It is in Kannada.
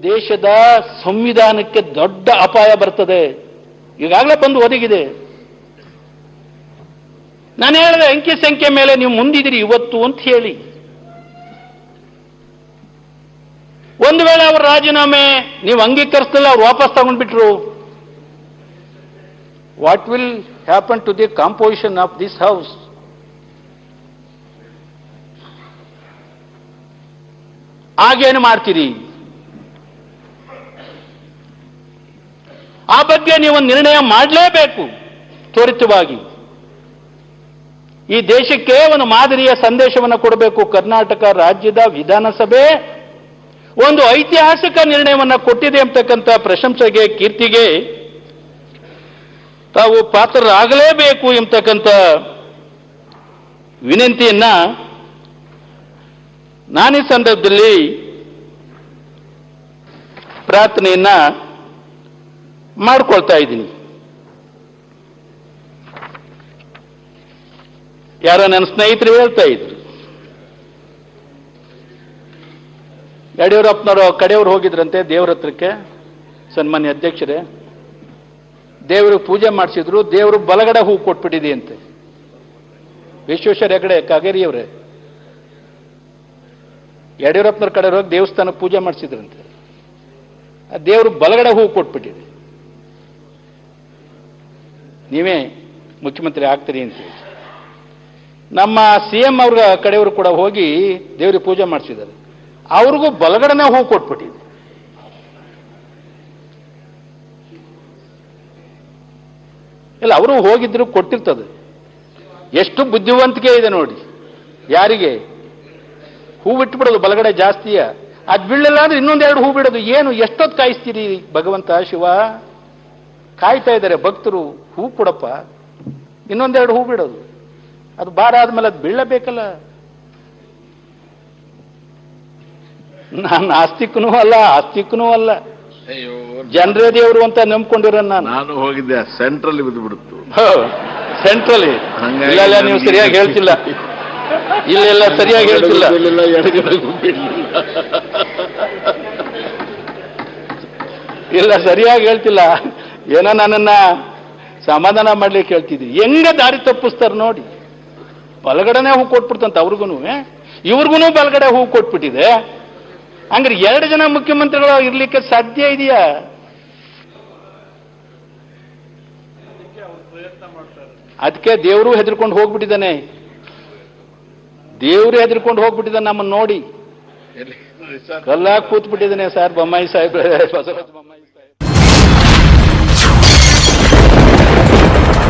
ದೇಶದ ಸಂವಿಧಾನಕ್ಕೆ ದೊಡ್ಡ ಅಪಾಯ ಬರ್ತದೆ. ಈಗಾಗಲೇ ಬಂದು ಒದಗಿದೆ. ನಾನು ಹೇಳಿದೆ ಅಂಕಿ ಸಂಖ್ಯೆ ಮೇಲೆ ನೀವು ಮುಂದಿದ್ದೀರಿ ಇವತ್ತು ಅಂತ ಹೇಳಿ. ಒಂದು ವೇಳೆ ಅವರ ರಾಜೀನಾಮೆ ನೀವು ಅಂಗೀಕರಿಸಲಿಲ್ಲ, ಅವ್ರು ವಾಪಸ್ ತಗೊಂಡ್ಬಿಟ್ರು, what will happen to the composition of this house? ಆಗೇನು ಮಾಡ್ತೀರಿ? ಆ ಬಗ್ಗೆ ನೀವು ನಿರ್ಣಯ ಮಾಡಲೇಬೇಕು ತ್ವರಿತವಾಗಿ. ಈ ದೇಶಕ್ಕೆ ಒಂದು ಮಾದರಿಯ ಸಂದೇಶವನ್ನು ಕೊಡಬೇಕು. ಕರ್ನಾಟಕ ರಾಜ್ಯದ ವಿಧಾನಸಭೆ ಒಂದು ಐತಿಹಾಸಿಕ ನಿರ್ಣಯವನ್ನು ಕೊಟ್ಟಿದೆ ಅಂತಕ್ಕಂಥ ಪ್ರಶಂಸೆಗೆ, ಕೀರ್ತಿಗೆ ತಾವು ಪಾತ್ರರಾಗಲೇಬೇಕು ಎಂಬತಕ್ಕಂಥ ವಿನಂತಿಯನ್ನ ನಾನೀ ಸಂದರ್ಭದಲ್ಲಿ ಪ್ರಾರ್ಥನೆಯನ್ನ ಮಾಡ್ಕೊಳ್ತಾ ಇದ್ದೀನಿ. ಯಾರೋ ನನ್ನ ಸ್ನೇಹಿತರು ಹೇಳ್ತಾ ಇದ್ರು, ಯಡಿಯೂರಪ್ಪನವರು ಕಡೆಯವರು ಹೋಗಿದ್ರಂತೆ ದೇವ್ರ ಹತ್ರಕ್ಕೆ, ಸನ್ಮಾನ್ಯ ಅಧ್ಯಕ್ಷರೇ, ದೇವರು ಪೂಜೆ ಮಾಡಿಸಿದ್ರು, ದೇವರು ಬಲಗಡೆ ಹೂ ಕೊಟ್ಬಿಟ್ಟಿದೆ ಅಂತೆ. ವಿಶ್ವೇಶ್ವರ ಹೆಗಡೆ ಕಾಗೇರಿಯವರೇ, ಯಡಿಯೂರಪ್ಪನವ್ರ ಕಡೆ ಹೋಗಿ ದೇವಸ್ಥಾನಕ್ಕೆ ಪೂಜೆ ಮಾಡಿಸಿದ್ರಂತೆ, ಆ ದೇವರು ಬಲಗಡೆ ಹೂ ಕೊಟ್ಬಿಟ್ಟಿದೆ, ನೀವೇ ಮುಖ್ಯಮಂತ್ರಿ ಆಗ್ತೀರಿ ಅಂತ. ನಮ್ಮ CM ಅವ್ರ ಕಡೆಯವರು ಕೂಡ ಹೋಗಿ ದೇವರಿಗೆ ಪೂಜೆ ಮಾಡಿಸಿದ್ದಾರೆ, ಅವ್ರಿಗೂ ಬಲಗಡೆನೇ ಹೂ ಕೊಟ್ಬಿಟ್ಟಿದೆ. ಇಲ್ಲ, ಅವರು ಹೋಗಿದ್ರು ಕೊಟ್ಟಿರ್ತದೆ. ಎಷ್ಟು ಬುದ್ಧಿವಂತಿಕೆ ಇದೆ ನೋಡಿ. ಯಾರಿಗೆ ಹೂ ಬಿಟ್ಬಿಡೋದು ಬಲಗಡೆ ಜಾಸ್ತಿಯ, ಅದು ಬೀಳಲಿಲ್ಲ ಅಂದ್ರೆ ಇನ್ನೊಂದೆರಡು ಹೂ ಬಿಡೋದು. ಏನು ಎಷ್ಟೊತ್ತು ಕಾಯಿಸ್ತೀರಿ ಭಗವಂತ ಶಿವ? ಕಾಯ್ತಾ ಇದ್ದಾರೆ ಭಕ್ತರು, ಹೂ ಕೊಡಪ್ಪ, ಇನ್ನೊಂದೆರಡು ಹೂ ಬಿಡೋದು. ಅದು ಬಾರ ಆದ್ಮೇಲೆ ಅದು ಬೀಳಬೇಕಲ್ಲ. ನಾನು ಆಸ್ತಿಕನೂ ಅಲ್ಲ, ಆಸ್ತಿಕನೂ ಅಲ್ಲ, ಜನರೇ ದೇವರು ಅಂತ ನಂಬ್ಕೊಂಡಿರೋ ನಾನು ಹೋಗಿದ್ದೆ ಸೆಂಟ್ರಲ್ಲಿ ಬಿದ್ದು ಬಿಡುತ್ತು. ಸೆಂಟ್ರಲ್ಲಿ ಇಲ್ಲ, ನೀವು ಸರಿಯಾಗಿ ಹೇಳ್ತಿಲ್ಲ. ಇಲ್ಲ ಸರಿಯಾಗಿ ಹೇಳ್ತಿಲ್ಲ. ಇಲ್ಲ ಸರಿಯಾಗಿ ಹೇಳ್ತಿಲ್ಲ. ಏನೋ ನನ್ನನ್ನ ಸಮಾಧಾನ ಮಾಡ್ಲಿಕ್ಕೆ ಹೇಳ್ತಿದ್ವಿ. ಹೆಂಗ ದಾರಿ ತಪ್ಪಿಸ್ತಾರ ನೋಡಿ. ಬಲಗಡೆನೆ ಹೂ ಕೊಟ್ಬಿಡ್ತಂತ ಅವ್ರಿಗೂ, ಇವ್ರಿಗೂ ಬಲಗಡೆ ಹೂ ಕೊಟ್ಬಿಟ್ಟಿದೆ. ಹಂಗ್ರೆ 2 ಜನ ಮುಖ್ಯಮಂತ್ರಿಗಳು ಇರ್ಲಿಕ್ಕೆ ಸಾಧ್ಯ ಇದೆಯಾ? ಅದಕ್ಕೆ ದೇವರು ಹೆದರ್ಕೊಂಡು ಹೋಗ್ಬಿಟ್ಟಿದ್ದಾನೆ. ದೇವರು ಹೆದರ್ಕೊಂಡು ಹೋಗ್ಬಿಟ್ಟಿದ್ದಾನೆ ನಮ್ಮನ್ನು ನೋಡಿ. ಕಲ್ಲ ಕೂತ್ಬಿಟ್ಟಿದ್ದಾನೆ ಸರ್ ಬೊಮ್ಮಾಯಿ ಸಾಹೇಬ್, ಬಸವರಾಜ ಬೊಮ್ಮಾಯಿ.